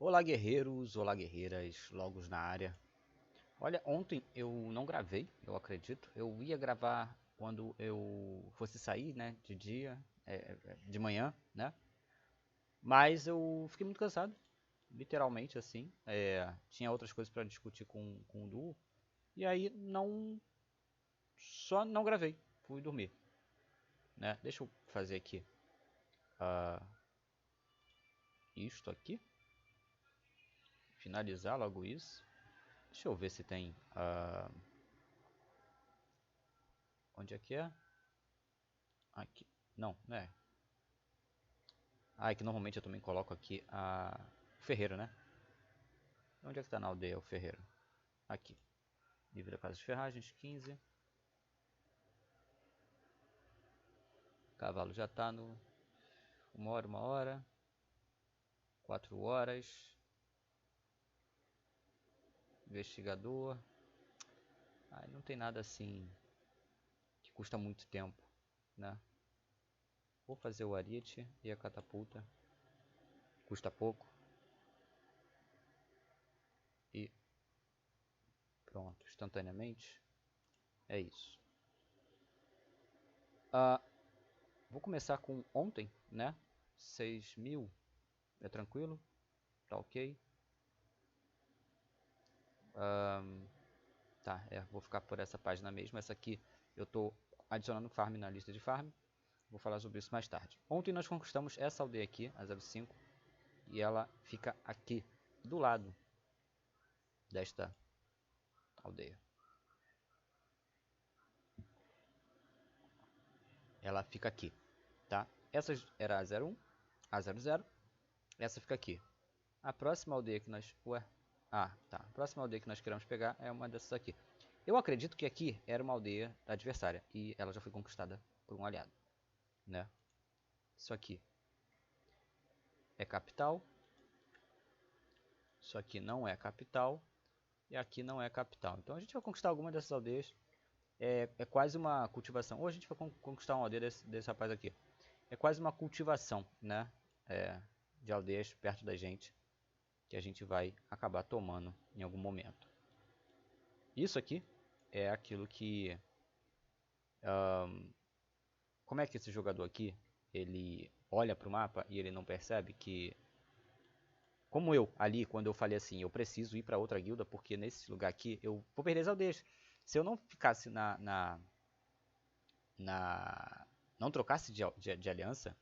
Olá guerreiros, olá guerreiras, logos na área. Olha, ontem eu não gravei, eu acredito. Eu ia gravar quando eu fosse sair, né, de dia, de manhã, né? Mas eu fiquei muito cansado, literalmente assim. Tinha outras coisas para discutir com o Duo. E aí só não gravei, fui dormir, né? Deixa eu fazer aqui isto aqui, finalizar logo isso. Deixa eu ver se tem... onde é que é? Aqui. Não, não é. Ah, é que normalmente eu também coloco aqui o ferreiro, né? Onde é que tá na aldeia o ferreiro? Aqui. Nível da casa de ferragens, 15. Cavalo já tá no 1 hora. 4 horas. Investigador. Ah, não tem nada assim que custa muito tempo, né? Vou fazer o ariete e a catapulta. Custa pouco. E pronto, instantaneamente. É isso. Vou começar com ontem, né? 6.000 é tranquilo, tá ok. Tá, vou ficar por essa página mesmo. Essa aqui eu estou adicionando farm na lista de farm. Vou falar sobre isso mais tarde. Ontem nós conquistamos essa aldeia aqui, a 05. E ela fica aqui, do lado desta aldeia. Ela fica aqui, tá? Essa era a 01, a 00. Essa fica aqui. A próxima aldeia que nós... Ué? Ah, tá. A próxima aldeia que nós queremos pegar é uma dessas aqui. Eu acredito que aqui era uma aldeia adversária. E ela já foi conquistada por um aliado, né? Isso aqui é capital. Isso aqui não é capital. E aqui não é capital. Então a gente vai conquistar alguma dessas aldeias. É quase uma cultivação. Ou a gente vai conquistar uma aldeia desse rapaz aqui. É quase uma cultivação, né? De aldeias perto da gente. Que a gente vai acabar tomando em algum momento. Isso aqui é aquilo que... Como é que esse jogador aqui, ele olha para o mapa e ele não percebe que... Como eu, ali, quando eu falei assim, eu preciso ir para outra guilda, porque nesse lugar aqui eu vou perder as aldeias. Se eu não ficasse não trocasse de aliança,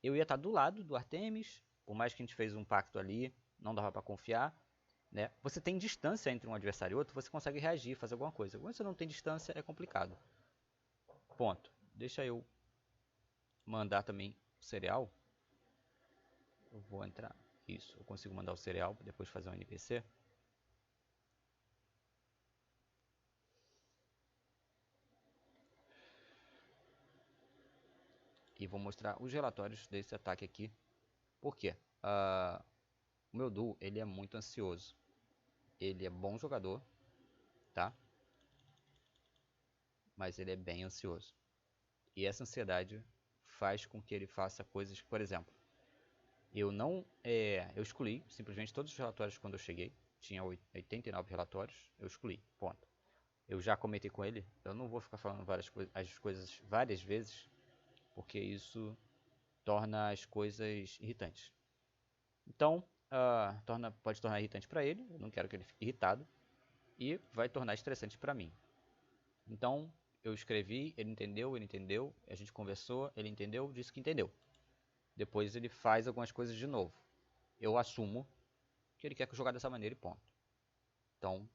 eu ia estar do lado do Artemis, por mais que a gente fez um pacto ali, não dava para confiar, né? Você tem distância entre um adversário e outro, você consegue reagir, fazer alguma coisa. Quando você não tem distância, é complicado. Ponto. Deixa eu mandar também o cereal. Eu vou entrar. Isso, eu consigo mandar o cereal para depois fazer um NPC. E vou mostrar os relatórios desse ataque aqui. Por quê? O meu duo, ele é muito ansioso. Ele é bom jogador, tá? Mas ele é bem ansioso. E essa ansiedade faz com que ele faça coisas, por exemplo, eu excluí simplesmente todos os relatórios quando eu cheguei. Tinha 89 relatórios, eu excluí, ponto. Eu já comentei com ele, eu não vou ficar falando as coisas várias vezes, porque isso torna as coisas irritantes. Então, pode tornar irritante para ele, eu não quero que ele fique irritado, e vai tornar estressante para mim. Então, eu escrevi, ele entendeu, a gente conversou, ele entendeu, disse que entendeu. Depois ele faz algumas coisas de novo. Eu assumo que ele quer jogar dessa maneira e ponto. Então,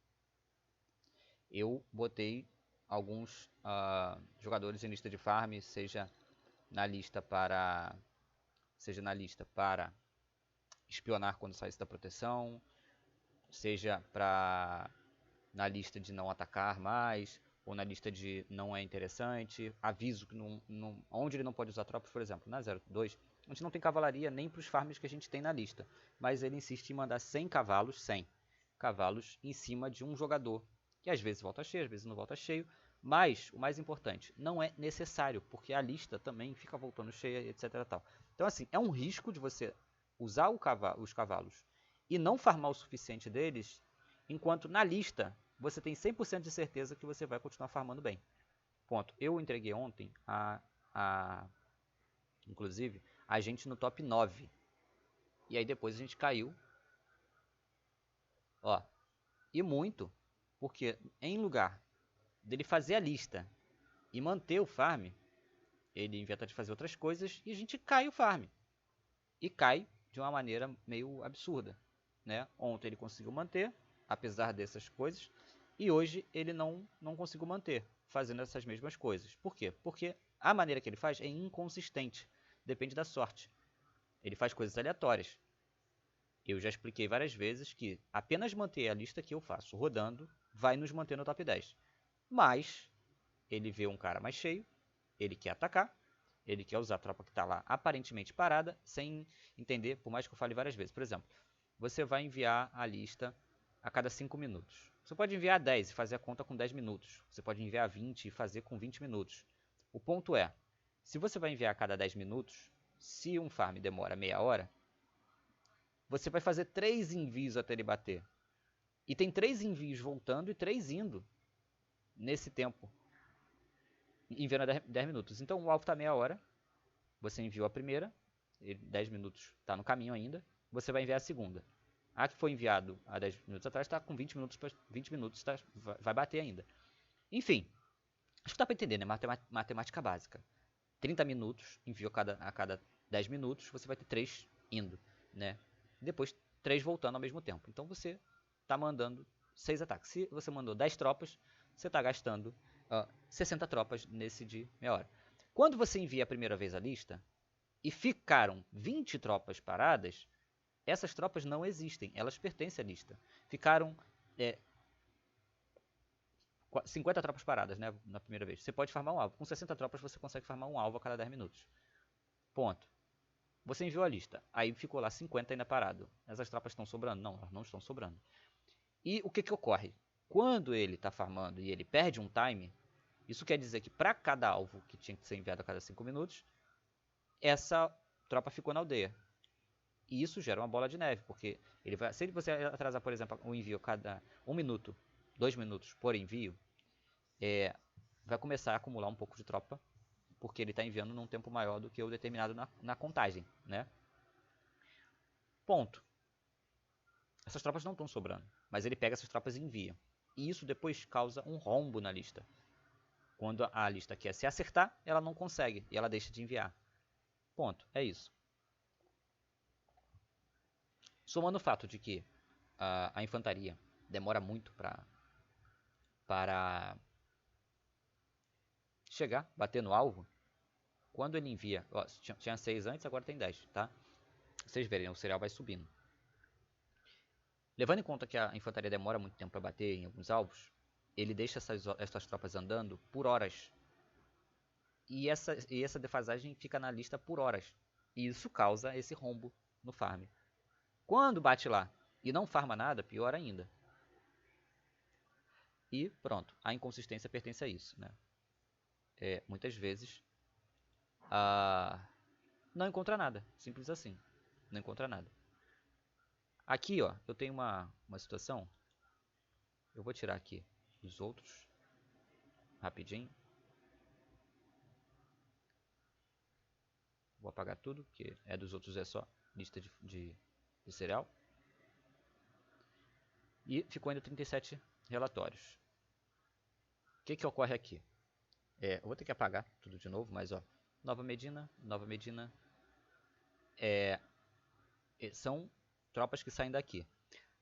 eu botei alguns jogadores em lista de farm, seja na lista para espionar quando saísse da proteção, seja na lista de não atacar mais, ou na lista de não é interessante, aviso que onde ele não pode usar tropas, por exemplo, na 02, a gente não tem cavalaria nem para os farms que a gente tem na lista, mas ele insiste em mandar 100 cavalos em cima de um jogador, que às vezes volta cheio, às vezes não volta cheio, mas o mais importante, não é necessário, porque a lista também fica voltando cheia, etc. Tal. Então assim, é um risco de você usar os cavalos e não farmar o suficiente deles, enquanto na lista você tem 100% de certeza que você vai continuar farmando bem. Ponto. Eu entreguei ontem inclusive, a gente no top 9. E aí depois a gente caiu. Ó, e muito, porque em lugar dele fazer a lista e manter o farm, ele inventa de fazer outras coisas e a gente cai o farm. E cai de uma maneira meio absurda, né? Ontem ele conseguiu manter, apesar dessas coisas, e hoje ele não conseguiu manter, fazendo essas mesmas coisas. Por quê? Porque a maneira que ele faz é inconsistente, depende da sorte. Ele faz coisas aleatórias. Eu já expliquei várias vezes que apenas manter a lista que eu faço rodando vai nos manter no top 10. Mas ele vê um cara mais cheio, ele quer atacar, ele quer usar a tropa que está lá aparentemente parada, sem entender, por mais que eu fale várias vezes. Por exemplo, você vai enviar a lista a cada 5 minutos. Você pode enviar 10 e fazer a conta com 10 minutos. Você pode enviar 20 e fazer com 20 minutos. O ponto é, se você vai enviar a cada 10 minutos, se um farm demora meia hora, você vai fazer 3 envios até ele bater. E tem 3 envios voltando e 3 indo nesse tempo, enviando a 10 minutos. Então o alvo está meia hora, você enviou a primeira, 10 minutos está no caminho ainda, você vai enviar a segunda. A que foi enviado há 10 minutos atrás está com 20 minutos, 20 minutos vai bater ainda. Enfim, acho que dá para entender, né? Matemática básica. 30 minutos, envio a cada 10 minutos, você vai ter 3 indo, né? Depois 3 voltando ao mesmo tempo. Então você está mandando 6 ataques. Se você mandou 10 tropas, você está gastando 60 tropas nesse de meia hora. Quando você envia a primeira vez a lista e ficaram 20 tropas paradas, essas tropas não existem, elas pertencem à lista. Ficaram 50 tropas paradas, né, na primeira vez. Você pode farmar um alvo. Com 60 tropas você consegue farmar um alvo a cada 10 minutos. Ponto. Você enviou a lista, aí ficou lá 50 ainda parado. Essas tropas estão sobrando? Não, elas não estão sobrando. E o que ocorre? Quando ele está farmando e ele perde um time, isso quer dizer que para cada alvo que tinha que ser enviado a cada 5 minutos, essa tropa ficou na aldeia. E isso gera uma bola de neve, porque se você atrasar, por exemplo, um envio a cada 1 minuto, 2 minutos por envio, vai começar a acumular um pouco de tropa, porque ele está enviando num tempo maior do que o determinado na contagem, né? Ponto. Essas tropas não estão sobrando, mas ele pega essas tropas e envia. E isso depois causa um rombo na lista. Quando a lista quer se acertar, ela não consegue e ela deixa de enviar. Ponto. É isso. Somando o fato de que a infantaria demora muito para chegar, bater no alvo, quando ele envia, ó, tinha 6 antes, agora tem 10, tá? Vocês verem, o cereal vai subindo. Levando em conta que a infantaria demora muito tempo para bater em alguns alvos, ele deixa essas tropas andando por horas. E essa defasagem fica na lista por horas. E isso causa esse rombo no farm. Quando bate lá e não farma nada, pior ainda. E pronto, a inconsistência pertence a isso, né? Muitas vezes não encontra nada, simples assim, não encontra nada. Aqui, ó, eu tenho uma situação, eu vou tirar aqui os outros, rapidinho. Vou apagar tudo, porque dos outros é só lista de cereal. E ficou ainda 37 relatórios. O que ocorre aqui? Eu vou ter que apagar tudo de novo, mas ó, Nova Medina. São tropas que saem daqui.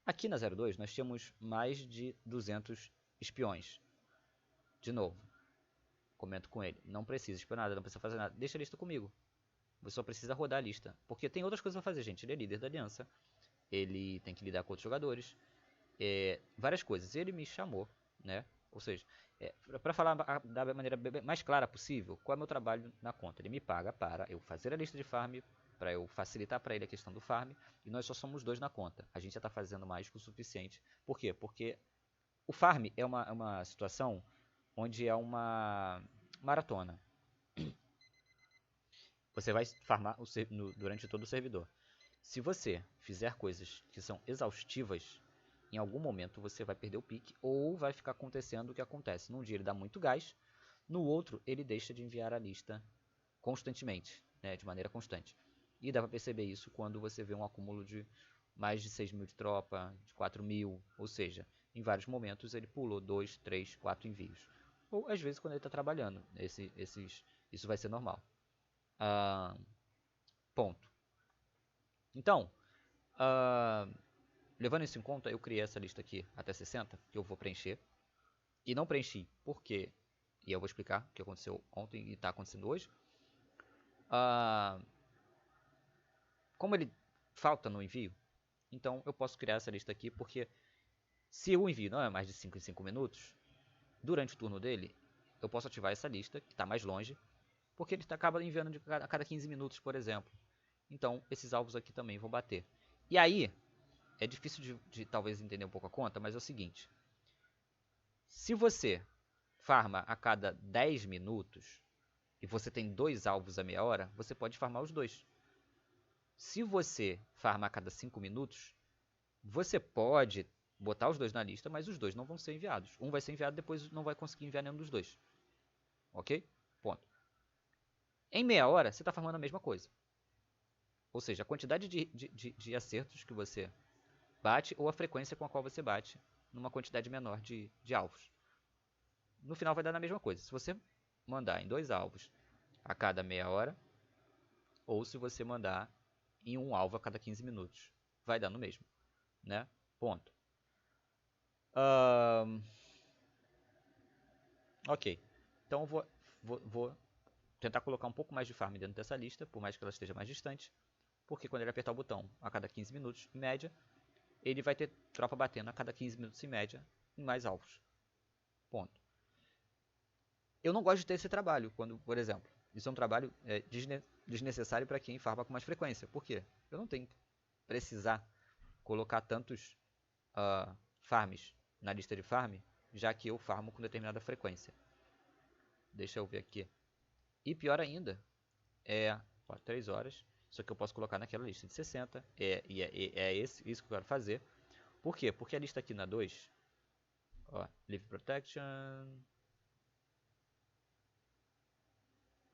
Aqui na 02 nós tínhamos mais de 200 espiões. De novo, comento com ele, não precisa espionar nada, não precisa fazer nada, deixa a lista comigo. Você só precisa rodar a lista, porque tem outras coisas pra fazer, gente. Ele é líder da aliança, ele tem que lidar com outros jogadores, várias coisas. Ele me chamou, né? Ou seja, para falar da maneira mais clara possível, qual é o meu trabalho na conta. Ele me paga para eu fazer a lista de farm, para eu facilitar para ele a questão do farm, e nós só somos 2 na conta. A gente já está fazendo mais que o suficiente. Por quê? Porque o farm é uma situação onde é uma maratona. Você vai farmar durante todo o servidor. Se você fizer coisas que são exaustivas, em algum momento você vai perder o pique ou vai ficar acontecendo o que acontece. Num dia ele dá muito gás, no outro ele deixa de enviar a lista constantemente, né, de maneira constante. E dá para perceber isso quando você vê um acúmulo de mais de 6 mil de tropa, de 4 mil, ou seja, em vários momentos ele pulou 2, 3, 4 envios. Ou às vezes quando ele está trabalhando, isso vai ser normal. Ah, ponto. Então, ah, levando isso em conta, eu criei essa lista aqui até 60, que eu vou preencher. E não preenchi porque, e eu vou explicar o que aconteceu ontem e está acontecendo hoje. Como ele falta no envio, então eu posso criar essa lista aqui porque se o envio não é mais de 5 em 5 minutos, durante o turno dele, eu posso ativar essa lista, que está mais longe, porque ele acaba enviando a cada 15 minutos, por exemplo. Então, esses alvos aqui também vão bater. E aí, é difícil de talvez entender um pouco a conta, mas é o seguinte. Se você farma a cada 10 minutos e você tem 2 alvos a meia hora, você pode farmar os dois. Se você farma a cada 5 minutos, você pode botar os dois na lista, mas os dois não vão ser enviados. Um vai ser enviado, depois não vai conseguir enviar nenhum dos dois. Ok? Ponto. Em meia hora, você está farmando a mesma coisa. Ou seja, a quantidade de acertos que você bate ou a frequência com a qual você bate numa quantidade menor de alvos. No final vai dar na mesma coisa. Se você mandar em 2 alvos a cada meia hora, ou se você mandar em um alvo a cada 15 minutos, vai dar no mesmo, né? Ponto. Ok. Então eu vou tentar colocar um pouco mais de farm dentro dessa lista, por mais que ela esteja mais distante, porque quando ele apertar o botão a cada 15 minutos, em média, ele vai ter tropa batendo a cada 15 minutos em média em mais alvos. Ponto. Eu não gosto de ter esse trabalho, quando, por exemplo, isso é um trabalho desnecessário para quem farma com mais frequência. Por quê? Eu não tenho que precisar colocar tantos farms na lista de farm, já que eu farmo com determinada frequência. Deixa eu ver aqui. E pior ainda, 3 horas, isso aqui eu posso colocar naquela lista de 60, isso que eu quero fazer. Por quê? Porque a lista aqui na 2, Live Protection,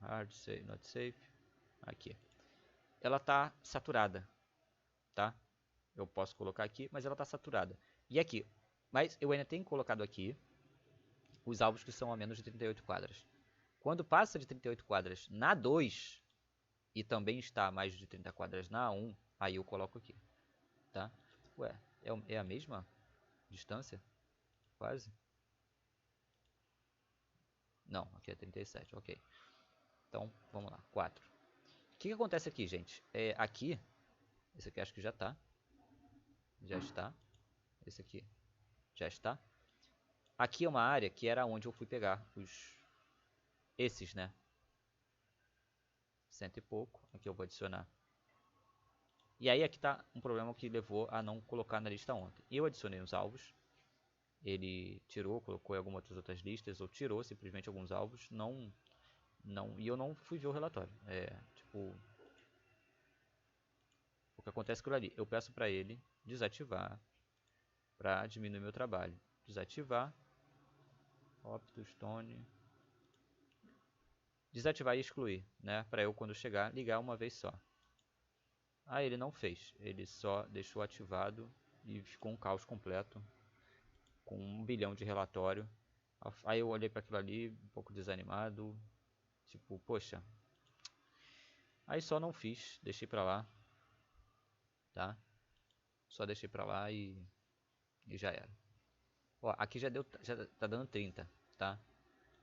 Hard, Safe, Not Safe, aqui. Ela está saturada, tá? Eu posso colocar aqui, mas ela está saturada. E aqui, mas eu ainda tenho colocado aqui os alvos que são a menos de 38 quadras. Quando passa de 38 quadras na 2 e também está a mais de 30 quadras na 1, aí eu coloco aqui, tá? Ué, é a mesma distância? Quase? Não, aqui é 37, ok. Então, vamos lá, 4. O que acontece aqui, gente? Aqui, esse aqui acho que já está. Já está. Esse aqui já está. Aqui é uma área que era onde eu fui pegar esses, né? 100 e pouco. Aqui eu vou adicionar. E aí aqui está um problema que levou a não colocar na lista ontem. Eu adicionei os alvos. Ele tirou, colocou em algumas outras listas, ou tirou simplesmente alguns alvos. E eu não fui ver o relatório. O que acontece com ali? Eu peço para ele desativar, para diminuir meu trabalho. Desativar. Optostone. Desativar e excluir, né? Para eu, quando chegar, ligar uma vez só. Ele não fez. Ele só deixou ativado e ficou um caos completo. Com 1 bilhão de relatório. Aí eu olhei para aquilo ali, um pouco desanimado. Tipo, poxa. Aí só não fiz, deixei pra lá. Tá? Só deixei pra lá e já era. Ó, aqui já tá dando 30, tá?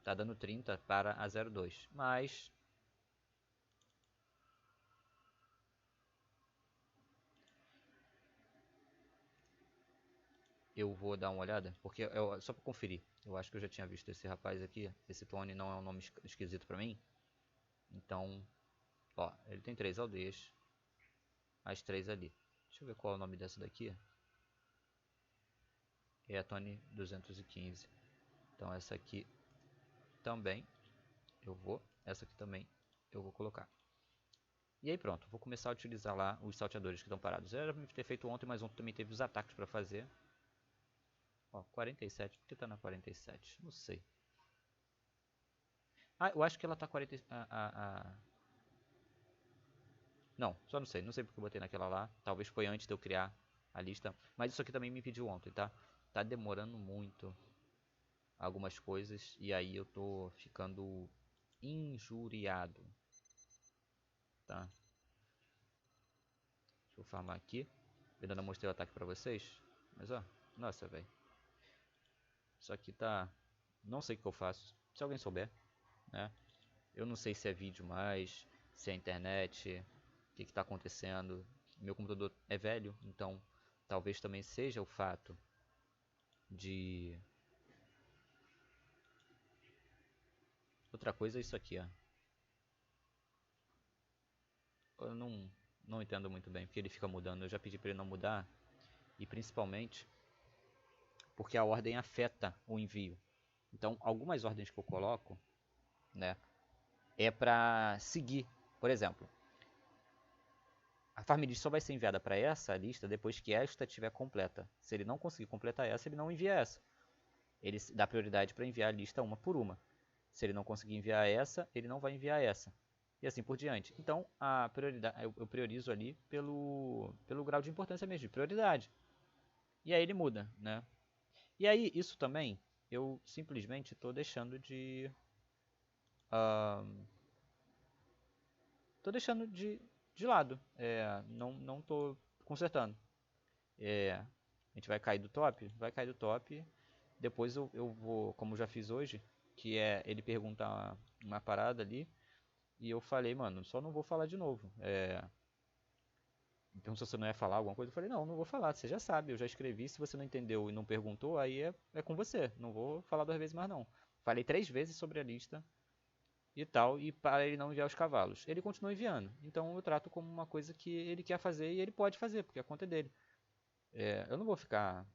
Tá dando 30 para a 02. Mas eu vou dar uma olhada, porque só para conferir. Eu acho que eu já tinha visto esse rapaz aqui. Esse Tony não é um nome esquisito para mim. Então, ó, ele tem 3 aldeias. As 3 ali. Deixa eu ver qual é o nome dessa daqui. É a Tony 215. Então essa aqui também eu vou. Essa aqui também eu vou colocar. E aí pronto, vou começar a utilizar lá os salteadores que estão parados. Eu era pra ter feito ontem, mas ontem também teve os ataques para fazer. Ó, 47, por que tá na 47? Não sei. Ah, eu acho que ela tá 40... Não, só não sei. Não sei porque eu botei naquela lá. Talvez foi antes de eu criar a lista. Mas isso aqui também me pediu ontem, tá? Tá demorando muito algumas coisas. E aí eu tô ficando injuriado. Tá? Deixa eu farmar aqui. Eu ainda não mostrei o ataque pra vocês. Mas ó, nossa, velho. Isso aqui tá... Não sei o que eu faço. Se alguém souber, né? Eu não sei se é vídeo mais, se é internet, o que está acontecendo. Meu computador é velho, então talvez também seja o fato de... Outra coisa é isso aqui, ó. Eu não entendo muito bem porque ele fica mudando. Eu já pedi para ele não mudar. E principalmente porque a ordem afeta o envio. Então algumas ordens que eu coloco, né, é para seguir. Por exemplo, a farm list só vai ser enviada para essa lista depois que esta estiver completa. Se ele não conseguir completar essa, ele não envia essa. Ele dá prioridade para enviar a lista uma por uma. Se ele não conseguir enviar essa, ele não vai enviar essa. E assim por diante. Então, a prioridade, eu priorizo ali pelo grau de importância mesmo, de prioridade. E aí ele muda, né? E aí, isso também, eu simplesmente estou deixando de... Estou deixando de lado. Não estou consertando. A gente vai cair do top? Vai cair do top. Depois eu vou, como eu já fiz hoje, que é ele perguntar uma parada ali. E eu falei, mano, só não vou falar de novo. Me perguntou se você não ia falar alguma coisa. Eu falei, não vou falar, você já sabe, eu já escrevi. Se você não entendeu e não perguntou, aí é com você. Não vou falar 2 vezes mais não. Falei 3 vezes sobre a lista e tal, e para ele não enviar os cavalos. Ele continua enviando. Então eu trato como uma coisa que ele quer fazer e ele pode fazer, porque a conta é dele. Eu não vou ficar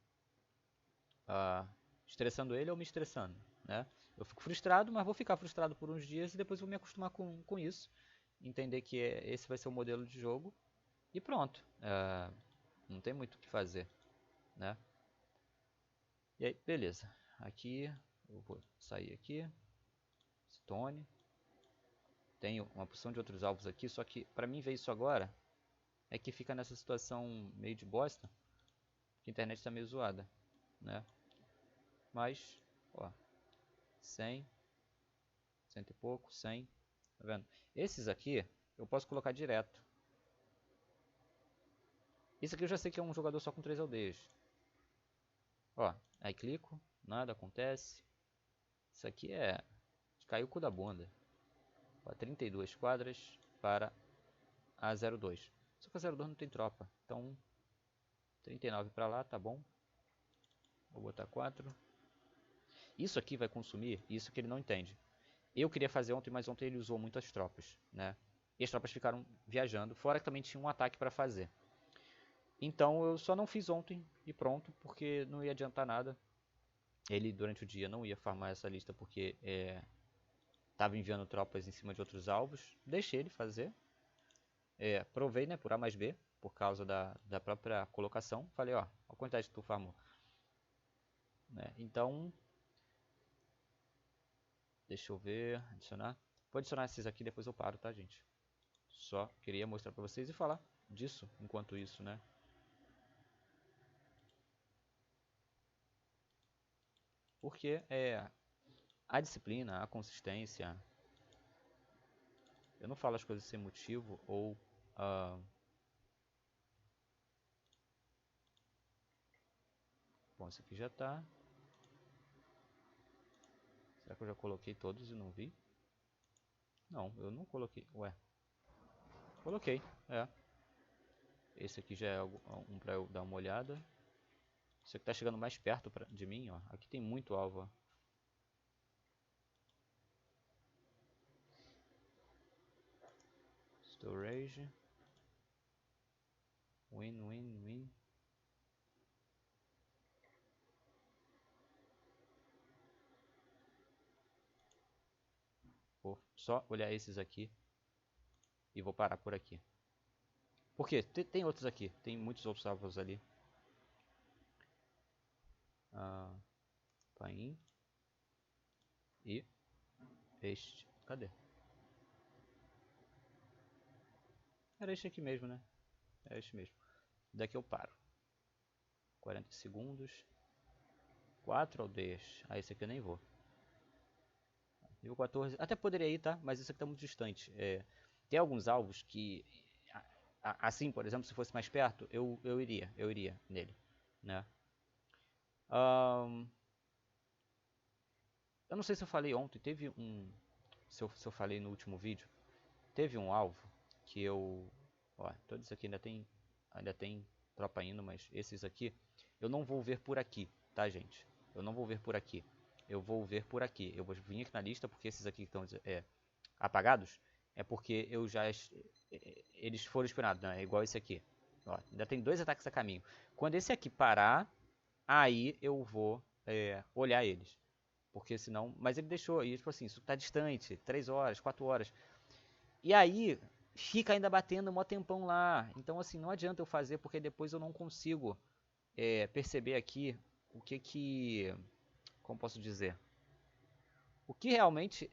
ah, estressando ele ou me estressando, né? Eu fico frustrado, mas vou ficar frustrado por uns dias e depois vou me acostumar com isso. Entender que esse vai ser o modelo de jogo e pronto. Não tem muito o que fazer, né? E aí, beleza. Aqui, eu vou sair aqui. Stone. Tenho uma porção de outros alvos aqui, só que pra mim ver isso agora é que fica nessa situação meio de bosta, que a internet tá meio zoada, né? Mas, ó, 100, 100 e pouco, 100, tá vendo? Esses aqui eu posso colocar direto. Isso aqui eu já sei que é um jogador só com 3 aldeias. Ó, aí clico, nada acontece. Isso aqui é... caiu o cu da bunda. Ó, 32 quadras para a 02. Só que a 02 não tem tropa, então 39 para lá, tá bom. Vou botar 4. Isso aqui vai consumir, isso que ele não entende. Eu queria fazer ontem, mas ontem ele usou muitas tropas, né? E as tropas ficaram viajando, fora que também tinha um ataque para fazer. Então eu só não fiz ontem e pronto, porque não ia adiantar nada. Ele durante o dia não ia farmar essa lista porque estava enviando tropas em cima de outros alvos. Deixei ele fazer. Provei, né, por A mais B, por causa da própria colocação. Falei, ó, a quantidade que tu farmou. Né? Então, deixa eu ver, adicionar. Vou adicionar esses aqui, depois eu paro, tá, gente? Só queria mostrar pra vocês e falar disso enquanto isso, né? Porque a disciplina, a consistência. Eu não falo as coisas sem motivo ou. Uh, bom, esse aqui já tá. Será que eu já coloquei todos e não vi? Não, eu não coloquei. Ué. Coloquei, Esse aqui já é um pra eu dar uma olhada. Esse aqui tá chegando mais perto de mim, ó. Aqui tem muito alvo, ó. Storage. Win. Vou só olhar esses aqui. e vou parar por aqui. Por quê? Tem outros aqui, tem muitos outros alvos ali. Pain e este. Cadê? Era este aqui mesmo, né? É este mesmo. Daqui eu paro. 40 segundos. 4 aldeias. Ah, esse aqui eu nem vou. Nível 14. Até poderia ir, tá? Mas esse aqui tá muito distante. Tem alguns alvos que... Assim, por exemplo, se fosse mais perto, eu iria nele, né? Eu não sei se eu falei ontem, teve um... Se eu falei no último vídeo, teve um alvo que eu... Ó, todos aqui ainda tem tropa indo, mas esses aqui eu não vou ver por aqui, tá, gente? Eu não vou ver por aqui. Eu vou ver por aqui. Eu vou vir aqui na lista, porque esses aqui que estão apagados, é porque eles foram espionados, né? É igual esse aqui. Ó, ainda tem 2 ataques a caminho. Quando esse aqui parar, aí eu vou olhar eles. Porque senão... Mas ele deixou, e tipo assim, isso tá distante, 3 horas, 4 horas. E aí, fica ainda batendo mó tempão lá. Então assim, não adianta eu fazer, porque depois eu não consigo perceber aqui o que... Como posso dizer? O que realmente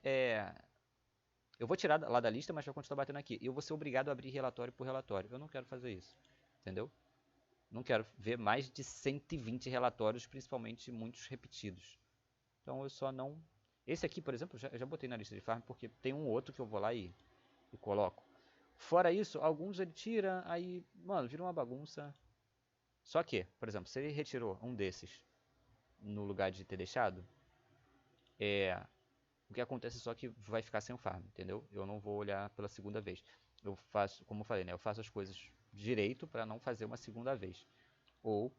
eu vou tirar lá da lista, mas vai continuar batendo aqui. E eu vou ser obrigado a abrir relatório por relatório. Eu não quero fazer isso. Entendeu? Não quero ver mais de 120 relatórios, principalmente muitos repetidos. Então eu só não... Esse aqui, por exemplo, eu já botei na lista de farm, porque tem um outro que eu vou lá e coloco. Fora isso, alguns ele tira, aí, mano, vira uma bagunça. Só que, por exemplo, se ele retirou um desses no lugar de ter deixado, o que acontece só que vai ficar sem o farm, entendeu? Eu não vou olhar pela segunda vez. Eu faço, como eu falei, né? Eu faço as coisas direito para não fazer uma segunda vez. Ou,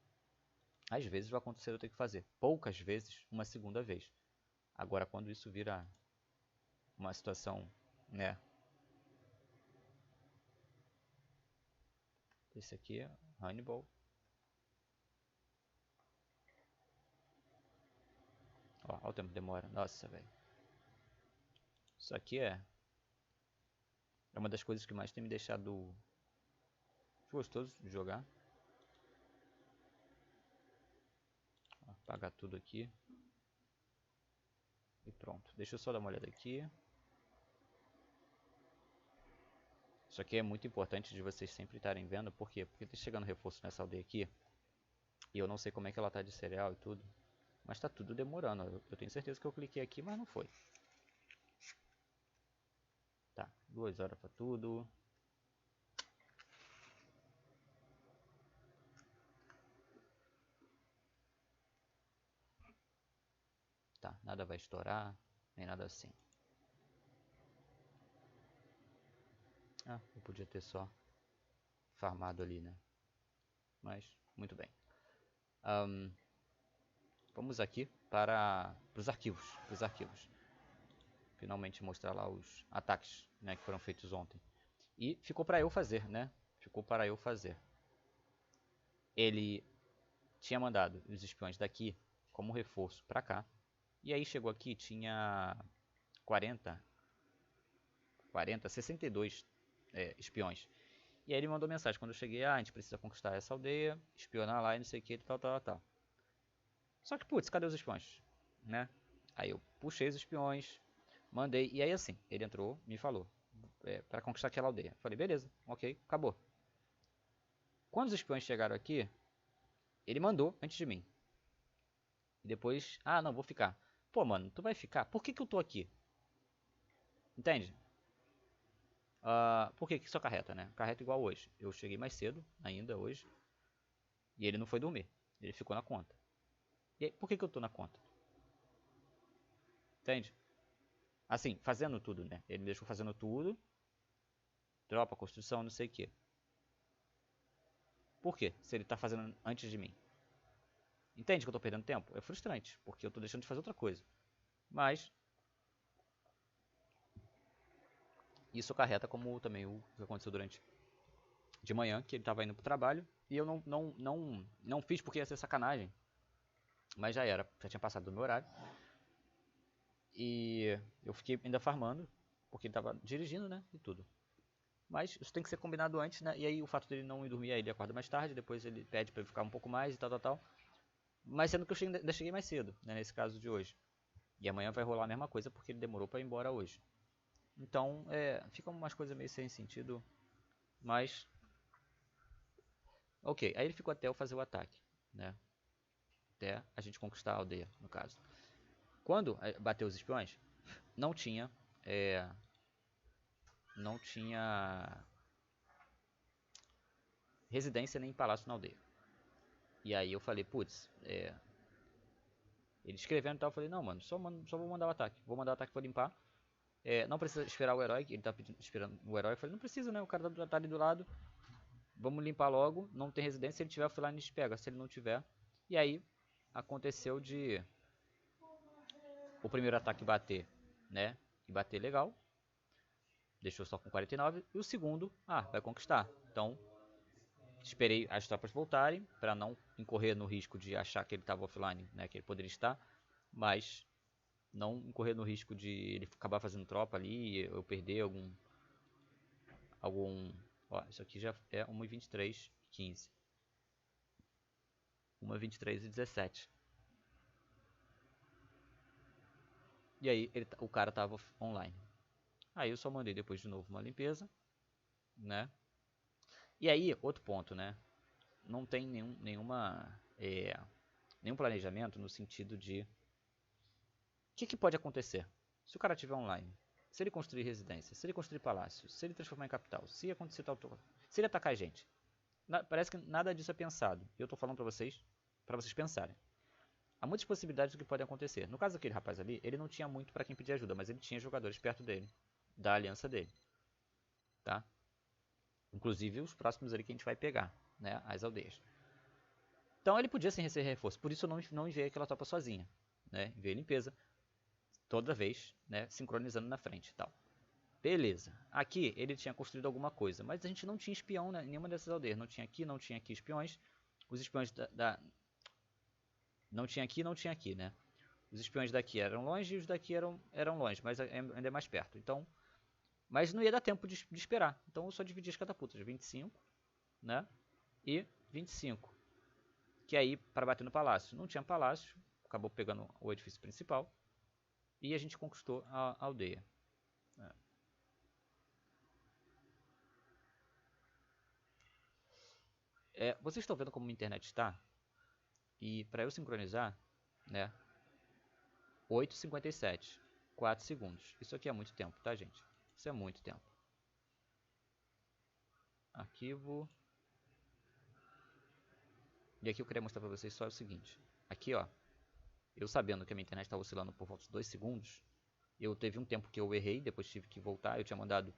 às vezes vai acontecer eu ter que fazer, poucas vezes, uma segunda vez. Agora, quando isso vira uma situação, né? Esse aqui é Hannibal. Ó, olha o tempo que demora. Nossa, velho. Isso aqui é uma das coisas que mais tem me deixado gostoso de jogar. Ó, apagar tudo aqui. E pronto. Deixa eu só dar uma olhada aqui. Isso aqui é muito importante de vocês sempre estarem vendo. Por quê? Porque tá chegando reforço nessa aldeia aqui. E eu não sei como é que ela tá de cereal e tudo. Mas tá tudo demorando. Eu tenho certeza que eu cliquei aqui, mas não foi. Tá, 2 horas pra tudo. Tá, nada vai estourar. Nem nada assim. Ah, eu podia ter só farmado ali, né? Mas, muito bem. Vamos aqui para os arquivos. Finalmente mostrar lá os ataques, né, que foram feitos ontem. E ficou para eu fazer, né? Ficou para eu fazer. Ele tinha mandado os espiões daqui como reforço para cá. E aí chegou aqui, tinha 62 espiões. E aí ele mandou mensagem quando eu cheguei: a gente precisa conquistar essa aldeia, espionar lá e não sei o que, tal. Só que, putz, cadê os espiões? Né? Aí eu puxei os espiões, mandei, e aí assim, ele entrou, me falou, para conquistar aquela aldeia. Falei, beleza, ok, acabou. Quando os espiões chegaram aqui, ele mandou antes de mim. E depois, ah, não, vou ficar. Pô, mano, tu vai ficar? Por que eu tô aqui? Entende? Por que só carreta, né? Carreta igual hoje. Eu cheguei mais cedo, ainda hoje, e ele não foi dormir. Ele ficou na conta. E aí, por que eu tô na conta? Entende? Assim, fazendo tudo, né? Ele me deixou fazendo tudo. Tropa, construção, não sei o que. Por quê? Se ele tá fazendo antes de mim. Entende que eu tô perdendo tempo? É frustrante, porque eu tô deixando de fazer outra coisa. Mas isso acarreta como também o que aconteceu durante de manhã, que ele tava indo pro trabalho e eu não fiz porque ia ser sacanagem. Mas já era, já tinha passado do meu horário. E eu fiquei ainda farmando, porque ele tava dirigindo, né, e tudo. Mas isso tem que ser combinado antes, né? E aí o fato dele não ir dormir, aí ele acorda mais tarde, depois ele pede pra eu ficar um pouco mais e tal, tal, tal. Mas sendo que eu ainda cheguei mais cedo, né? Nesse caso de hoje. E amanhã vai rolar a mesma coisa porque ele demorou pra ir embora hoje. Então, ficam umas coisas meio sem sentido, mas... Ok, aí ele ficou até eu fazer o ataque, né? Até a gente conquistar a aldeia, no caso. Quando bateu os espiões, não tinha... não tinha residência nem palácio na aldeia. E aí eu falei, putz, ele escrevendo e tal, eu falei, não, mano, só vou mandar o ataque. Vou mandar o ataque pra limpar. Não precisa esperar o herói, ele tá esperando o herói. Eu falei, não precisa, né? O cara tá ali do lado. Vamos limpar logo. Não tem residência. Se ele tiver offline, a gente pega. Se ele não tiver. E aí, aconteceu de o primeiro ataque bater, né? E bater legal. Deixou só com 49. E o segundo, vai conquistar. Então, esperei as tropas voltarem para não incorrer no risco de achar que ele estava offline, né? Que ele poderia estar. Mas não incorrer no risco de ele acabar fazendo tropa ali, eu perder algum... Ó, isso aqui já é 1:23 e 15. 1:23 e 17. E aí o cara tava online. Aí eu só mandei depois de novo uma limpeza, né? E aí, outro ponto, né? Não tem nenhum planejamento no sentido de... O que pode acontecer? Se o cara estiver online, se ele construir residência, se ele construir palácio, se ele transformar em capital, se acontecer tal... Se ele atacar a gente, parece que nada disso é pensado. Eu tô falando pra vocês pensarem. Há muitas possibilidades do que pode acontecer. No caso daquele rapaz ali, ele não tinha muito pra quem pedir ajuda, mas ele tinha jogadores perto dele, da aliança dele, tá? Inclusive os próximos ali que a gente vai pegar, né? As aldeias. Então ele podia sim receber reforço, por isso eu não enviei aquela tropa sozinha, né? Enviei limpeza, toda vez, né? Sincronizando na frente e tal. Beleza. Aqui ele tinha construído alguma coisa, mas a gente não tinha espião, né, em nenhuma dessas aldeias. Não tinha aqui espiões. Os espiões não tinha aqui, né? Os espiões daqui eram longe e os daqui eram longe, mas ainda é mais perto. Então, mas não ia dar tempo de esperar. Então eu só dividi as catapultas, 25, né? E 25. Que aí, para bater no palácio. Não tinha palácio, acabou pegando o edifício principal. E a gente conquistou a aldeia. Vocês estão vendo como a internet está? E para eu sincronizar, né? 8:57, 4 segundos. Isso aqui é muito tempo, tá, gente? Isso é muito tempo. Arquivo. E aqui eu queria mostrar pra vocês só o seguinte. Aqui, ó. Eu sabendo que a minha internet estava oscilando por volta de 2 segundos. Eu teve um tempo que eu errei, depois tive que voltar. Eu tinha mandado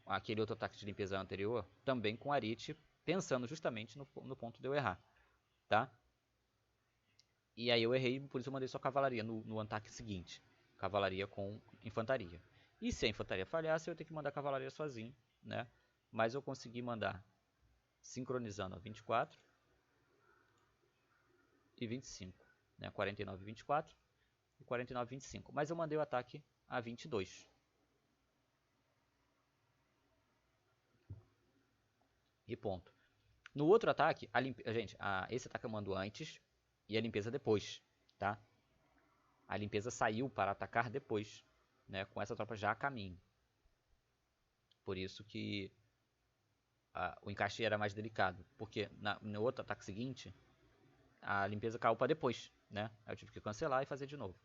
aquele outro ataque de limpeza anterior, também com Arit, pensando justamente no ponto de eu errar, tá? E aí eu errei, por isso eu mandei só cavalaria no ataque seguinte. Cavalaria com infantaria. E se a infantaria falhasse, eu ia ter que mandar cavalaria sozinho, né? Mas eu consegui mandar sincronizando a 24 e 25, né? 49 e 24 e 49 e 25. Mas eu mandei o ataque a 22. E ponto. No outro ataque, esse ataque eu mando antes e a limpeza depois, tá? A limpeza saiu para atacar depois, né? Com essa tropa já a caminho. Por isso que o encaixe era mais delicado, porque no outro ataque seguinte, a limpeza caiu para depois, né? Aí eu tive que cancelar e fazer de novo.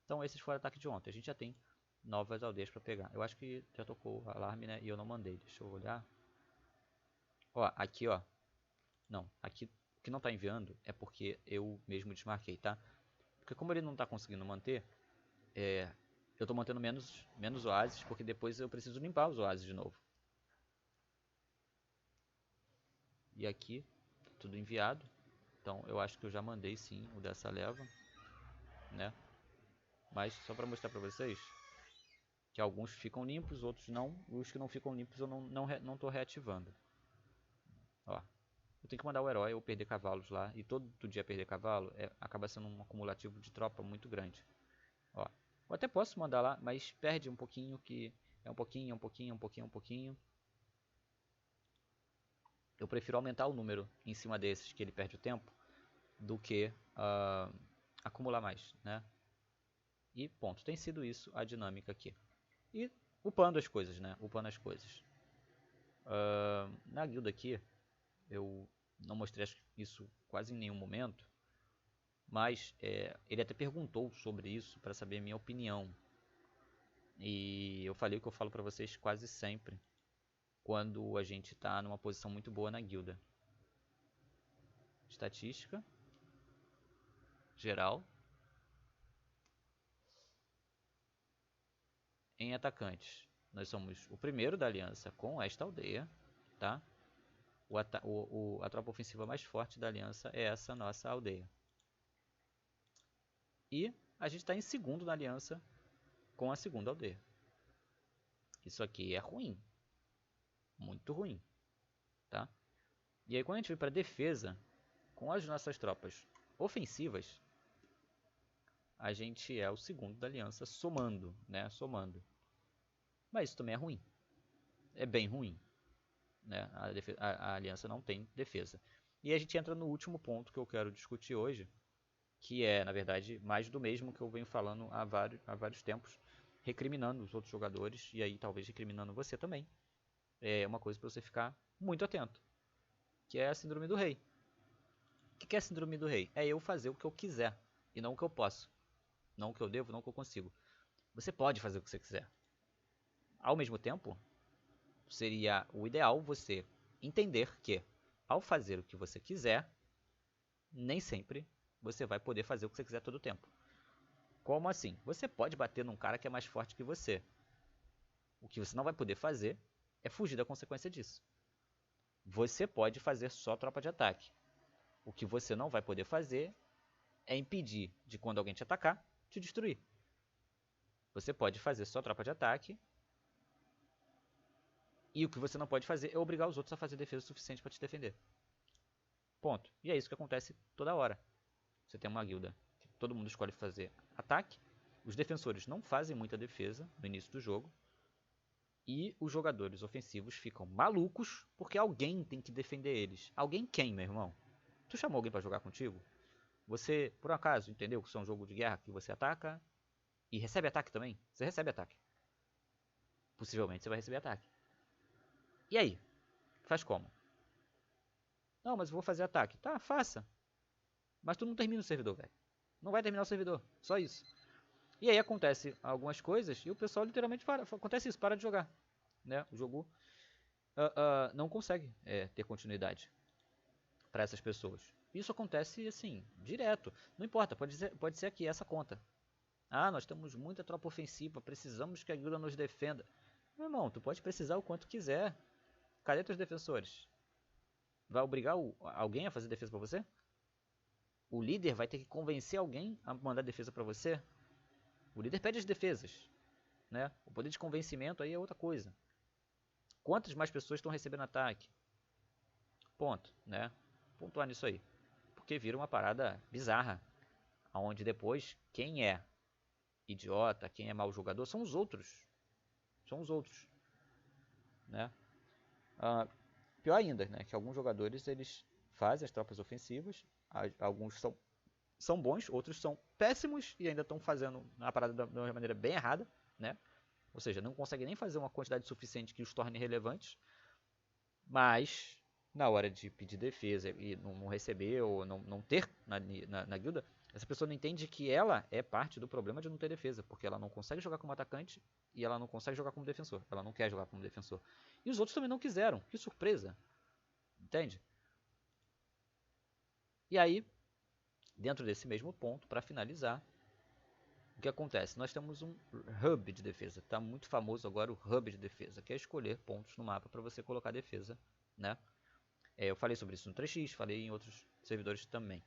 Então esses foram o ataque de ontem. A gente já tem novas aldeias para pegar. Eu acho que já tocou o alarme, né? E eu não mandei. Deixa eu olhar. Ó, aqui, ó. Não, aqui o que não está enviando é porque eu mesmo desmarquei, tá? Porque como ele não está conseguindo manter, eu estou mantendo menos oásis, porque depois eu preciso limpar os oásis de novo. E aqui, tudo enviado. Então eu acho que eu já mandei sim o dessa leva, né? Mas só para mostrar para vocês que alguns ficam limpos, outros não. Os que não ficam limpos eu não tô reativando. Ó, eu tenho que mandar o herói ou perder cavalos lá. E todo dia perder cavalo acaba sendo um acumulativo de tropa muito grande. Ó, eu até posso mandar lá, mas perde um pouquinho, que é um pouquinho, um pouquinho, um pouquinho, um pouquinho. Eu prefiro aumentar o número em cima desses que ele perde o tempo do que acumular mais, né? E ponto. Tem sido isso a dinâmica aqui. E upando as coisas, né? Upando as coisas. Na guilda aqui, eu não mostrei isso quase em nenhum momento, mas ele até perguntou sobre isso para saber a minha opinião. E eu falei o que eu falo para vocês quase sempre quando a gente está numa posição muito boa na guilda. Estatística geral em atacantes. Nós somos o primeiro da aliança com esta aldeia, tá? A tropa ofensiva mais forte da aliança é essa nossa aldeia. E a gente está em segundo na aliança com a segunda aldeia. Isso aqui é ruim. Muito ruim. Tá? E aí quando a gente vem para defesa, com as nossas tropas ofensivas, a gente é o segundo da aliança somando, né? Somando. Mas isso também é ruim. É bem ruim. Né? A aliança não tem defesa. E a gente entra no último ponto que eu quero discutir hoje, que é, na verdade, mais do mesmo que eu venho falando há vários tempos, recriminando os outros jogadores, e aí talvez recriminando você também. É uma coisa para você ficar muito atento, que é a síndrome do rei. O que é a síndrome do rei? É eu fazer o que eu quiser, e não o que eu posso. Não o que eu devo, não o que eu consigo. Você pode fazer o que você quiser. Ao mesmo tempo, seria o ideal você entender que, ao fazer o que você quiser, nem sempre você vai poder fazer o que você quiser todo o tempo. Como assim? Você pode bater num cara que é mais forte que você. O que você não vai poder fazer é fugir da consequência disso. Você pode fazer só tropa de ataque. O que você não vai poder fazer é impedir de quando alguém te atacar, te destruir. Você pode fazer só tropa de ataque. E o que você não pode fazer é obrigar os outros a fazer defesa suficiente para te defender. Ponto. E é isso que acontece toda hora. Você tem uma guilda que todo mundo escolhe fazer ataque. Os defensores não fazem muita defesa no início do jogo. E os jogadores ofensivos ficam malucos porque alguém tem que defender eles. Alguém quem, meu irmão? Tu chamou alguém para jogar contigo? Você, por acaso, entendeu que isso é um jogo de guerra que você ataca e recebe ataque também? Você recebe ataque. Possivelmente você vai receber ataque. E aí? Faz como? Não, mas eu vou fazer ataque. Tá, faça. Mas tu não termina o servidor, velho. Não vai terminar o servidor. Só isso. E aí acontece algumas coisas e o pessoal literalmente para. Acontece isso, para de jogar. Né? O jogo não consegue ter continuidade para essas pessoas. Isso acontece assim, direto. Não importa, pode ser aqui essa conta. Ah, nós temos muita tropa ofensiva, precisamos que a guilda nos defenda. Meu irmão, tu pode precisar o quanto quiser. Cadê teus defensores? Vai obrigar alguém a fazer defesa para você? O líder vai ter que convencer alguém a mandar defesa para você? O líder pede as defesas. Né? O poder de convencimento aí é outra coisa. Quantas mais pessoas estão recebendo ataque? Ponto. Né? Pontuar nisso aí. Porque vira uma parada bizarra. Onde depois, quem é idiota, quem é mau jogador, são os outros. São os outros. Né? Pior ainda, né? Que alguns jogadores eles fazem as tropas ofensivas. Alguns são bons, outros são péssimos e ainda estão fazendo a parada de uma maneira bem errada, né? Ou seja, não conseguem nem fazer uma quantidade suficiente que os torne relevantes, mas na hora de pedir defesa e não receber ou não ter na guilda, essa pessoa não entende que ela é parte do problema de não ter defesa, porque ela não consegue jogar como atacante e ela não consegue jogar como defensor, ela não quer jogar como defensor. E os outros também não quiseram, que surpresa, entende? E aí, dentro desse mesmo ponto, para finalizar, o que acontece? Nós temos um hub de defesa. Está muito famoso agora o hub de defesa, que é escolher pontos no mapa para você colocar defesa. Né? Eu falei sobre isso no 3x, falei em outros servidores também.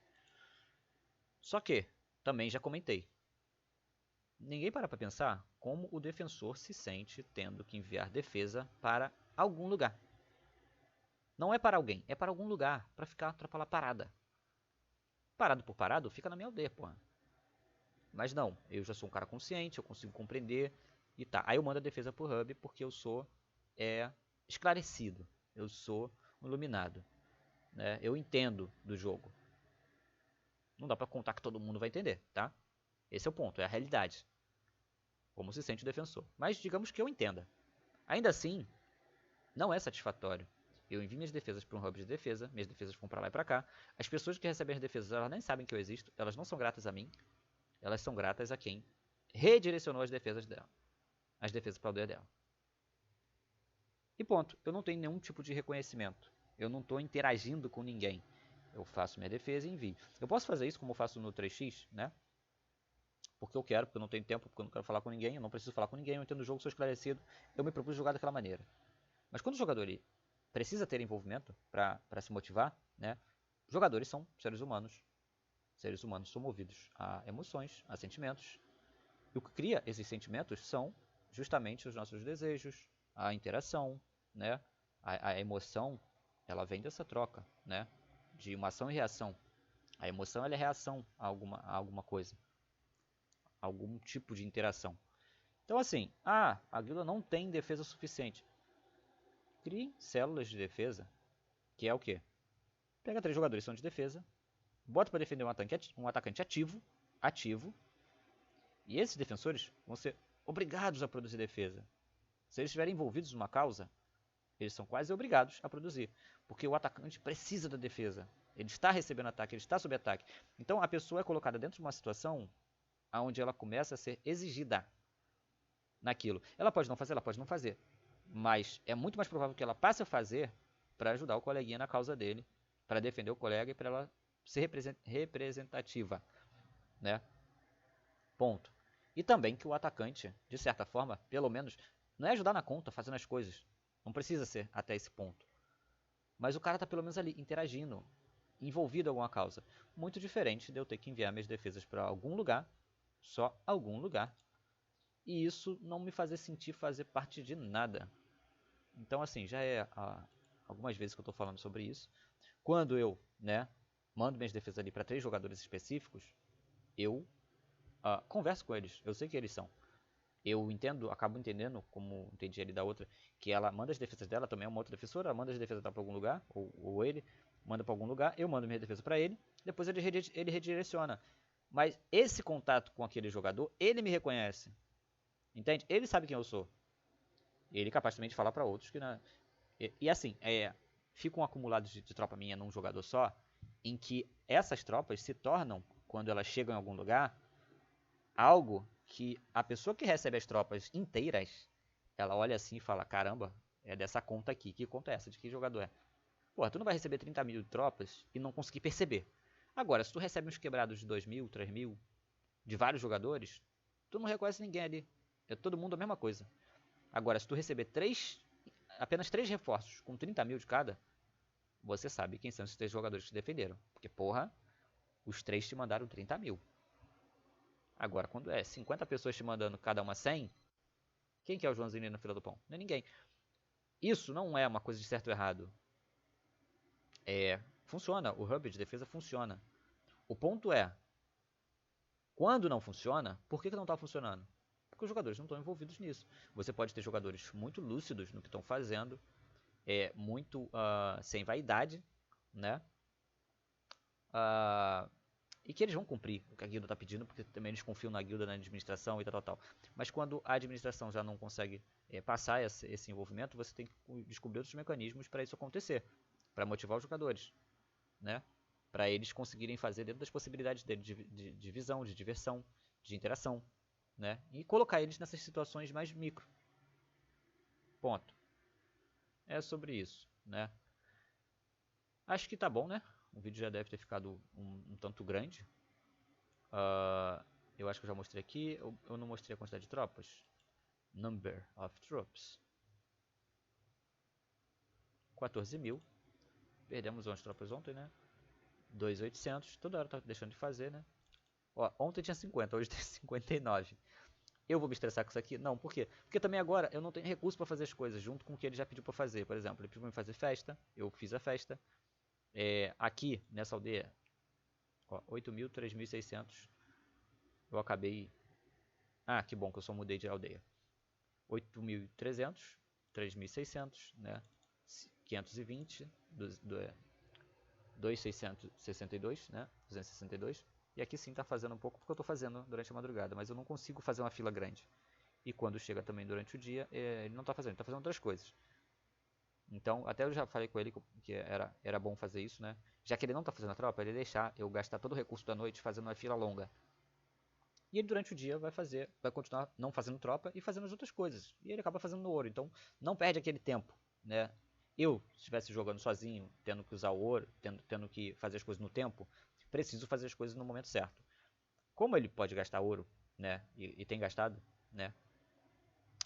Só que, também já comentei, ninguém para pensar como o defensor se sente tendo que enviar defesa para algum lugar. Não é para alguém, é para algum lugar, para ficar a tropa lá parada. Parado por parado, fica na minha aldeia, porra. Mas não, eu já sou um cara consciente, eu consigo compreender e tá. Aí eu mando a defesa pro hub porque eu sou esclarecido. Eu sou iluminado, né? Eu entendo do jogo. Não dá pra contar que todo mundo vai entender, tá? Esse é o ponto, é a realidade. Como se sente o defensor. Mas digamos que eu entenda. Ainda assim, não é satisfatório. Eu envio minhas defesas para um hub de defesa, minhas defesas vão para lá e para cá. As pessoas que recebem as defesas, elas nem sabem que eu existo, elas não são gratas a mim, elas são gratas a quem redirecionou as defesas dela, as defesas para o poder dela. E ponto, eu não tenho nenhum tipo de reconhecimento. Eu não estou interagindo com ninguém. Eu faço minha defesa e envio. Eu posso fazer isso como eu faço no 3x, né? Porque eu quero, porque eu não tenho tempo, porque eu não quero falar com ninguém, eu não preciso falar com ninguém, eu entendo o jogo, sou esclarecido, eu me propus jogar daquela maneira. Mas quando o jogador ele precisa ter envolvimento para se motivar, né? Jogadores são seres humanos. Seres humanos são movidos a emoções, a sentimentos. E o que cria esses sentimentos são justamente os nossos desejos, a interação, né? A emoção, ela vem dessa troca, né? De uma ação e reação. A emoção ela é reação a alguma coisa, a algum tipo de interação. Então assim, a guilda não tem defesa suficiente. Crie células de defesa, que é o quê? Pega 3 jogadores que são de defesa, bota para defender um atacante ativo, e esses defensores vão ser obrigados a produzir defesa. Se eles estiverem envolvidos numa causa, eles são quase obrigados a produzir, porque o atacante precisa da defesa. Ele está recebendo ataque, ele está sob ataque. Então a pessoa é colocada dentro de uma situação onde ela começa a ser exigida naquilo. Ela pode não fazer, ela pode não fazer, mas é muito mais provável que ela passe a fazer para ajudar o coleguinha na causa dele, para defender o colega e para ela ser representativa, né? Ponto. E também que o atacante, de certa forma, pelo menos, não é ajudar na conta, fazendo as coisas. Não precisa ser até esse ponto. Mas o cara tá pelo menos ali, interagindo, envolvido em alguma causa. Muito diferente de eu ter que enviar minhas defesas para algum lugar, só algum lugar, e isso não me fazer sentir fazer parte de nada. Então, assim, já é algumas vezes que eu estou falando sobre isso. Quando eu, né, mando minhas defesas ali para 3 jogadores específicos, eu converso com eles, eu sei que eles são. Eu entendo, acabo entendendo, como entendi ali da outra, que ela manda as defesas dela, também é uma outra defensora, ela manda as defesas dela para algum lugar, ou ele manda para algum lugar, eu mando minha defesa para ele, depois ele redireciona. Mas esse contato com aquele jogador, ele me reconhece, entende? Ele sabe quem eu sou. Ele é capaz também de falar para outros que e assim, ficam acumulados de tropa minha num jogador só, em que essas tropas se tornam, quando elas chegam em algum lugar, algo que a pessoa que recebe as tropas inteiras, ela olha assim e fala, caramba, é dessa conta aqui, que conta é essa, de que jogador é? Porra, tu não vai receber 30 mil de tropas e não conseguir perceber. Agora, se tu recebe uns quebrados de 2 mil, 3 mil, de vários jogadores, tu não reconhece ninguém ali, é todo mundo a mesma coisa. Agora, se tu receber apenas 3 reforços com 30 mil de cada, você sabe quem são esses 3 jogadores que te defenderam. Porque, porra, os 3 te mandaram 30 mil. Agora, quando é 50 pessoas te mandando cada uma 100, quem que é o Joãozinho na fila do pão? Não é ninguém. Isso não é uma coisa de certo ou errado. Funciona, o hub de defesa funciona. O ponto é, quando não funciona, por que não está funcionando? Porque os jogadores não estão envolvidos nisso. Você pode ter jogadores muito lúcidos no que estão fazendo, muito sem vaidade, né? E que eles vão cumprir o que a guilda está pedindo, porque também eles confiam na guilda, na administração e tal. Mas quando a administração já não consegue passar esse envolvimento, você tem que descobrir outros mecanismos para isso acontecer, para motivar os jogadores, né? Para eles conseguirem fazer dentro das possibilidades deles de visão, de diversão, de interação, né? E colocar eles nessas situações mais micro. Ponto. É sobre isso, né? Acho que tá bom, né? O vídeo já deve ter ficado um tanto grande. Eu acho que eu já mostrei aqui. Eu não mostrei a quantidade de tropas. Number of troops. 14 mil. Perdemos 11 tropas ontem, né? 2.800. Toda hora tá deixando de fazer, né? Ó, ontem tinha 50, hoje tem 59. Eu vou me estressar com isso aqui? Não, por quê? Porque também agora eu não tenho recurso para fazer as coisas junto com o que ele já pediu para fazer. Por exemplo, ele pediu para me fazer festa, eu fiz a festa. Aqui, nessa aldeia, 8.000, 3.600. Eu acabei... que bom que eu só mudei de aldeia. 8.300, 3.600, né? 520, 2662, né? 262. E aqui sim está fazendo um pouco porque eu estou fazendo durante a madrugada, mas eu não consigo fazer uma fila grande. E quando chega também durante o dia, ele não está fazendo, está fazendo outras coisas. Então, até eu já falei com ele que era bom fazer isso, né? Já que ele não está fazendo a tropa, ele deixar eu gastar todo o recurso da noite fazendo uma fila longa. E ele durante o dia vai continuar não fazendo tropa e fazendo as outras coisas. E ele acaba fazendo no ouro, então não perde aquele tempo, né? Eu, se estivesse jogando sozinho, tendo que usar o ouro, tendo que fazer as coisas no tempo, preciso fazer as coisas no momento certo. Como ele pode gastar ouro, né? E tem gastado, né?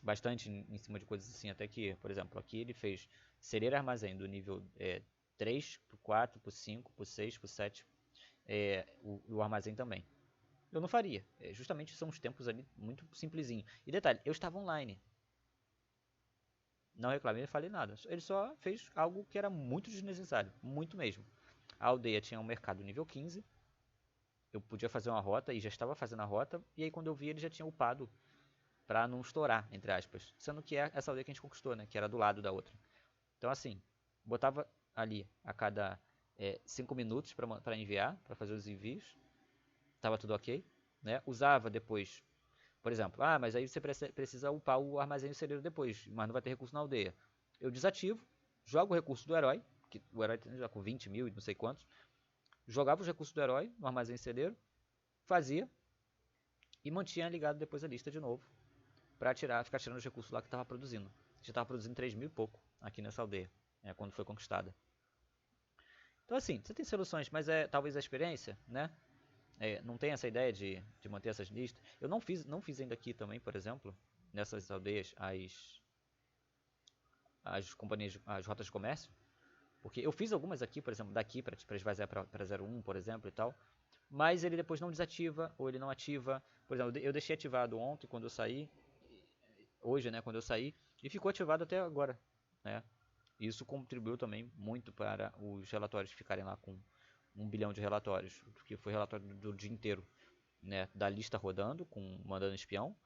Bastante em cima de coisas assim, até que, por exemplo, aqui ele fez celeiro armazém do nível 3 pro 4, pro 5, pro 6, pro 7, o armazém também. Eu não faria, justamente são os tempos ali muito simplesinho. E detalhe, eu estava online, não reclamei, não falei nada, ele só fez algo que era muito desnecessário, muito mesmo. A aldeia tinha um mercado nível 15, eu podia fazer uma rota e já estava fazendo a rota, e aí quando eu vi ele já tinha upado pra não estourar, entre aspas. Sendo que é essa aldeia que a gente conquistou, né? Que era do lado da outra. Então assim, botava ali a cada 5 minutos para enviar, para fazer os envios. Tava tudo ok, né? Usava depois, por exemplo, mas aí você precisa upar o armazém do celeiro depois, mas não vai ter recurso na aldeia. Eu desativo, jogo o recurso do herói, que o herói já com 20 mil e não sei quantos. Jogava os recursos do herói no armazém celeiro, fazia e mantinha ligado depois a lista de novo para ficar tirando os recursos lá que estava produzindo. Já estava produzindo 3 mil e pouco aqui nessa aldeia, quando foi conquistada. Então assim, você tem soluções, mas talvez a experiência, né? Não tem essa ideia de manter essas listas. Eu não fiz ainda aqui também, por exemplo, nessas aldeias, as companhias, as rotas de comércio. Porque eu fiz algumas aqui, por exemplo, daqui para esvaziar para 01, por exemplo, e tal. Mas ele depois não desativa, ou ele não ativa. Por exemplo, eu deixei ativado ontem, quando eu saí, hoje, né, quando eu saí, e ficou ativado até agora, né? Isso contribuiu também muito para os relatórios ficarem lá com 1 bilhão de relatórios, porque foi relatório do dia inteiro, né, da lista rodando, mandando espião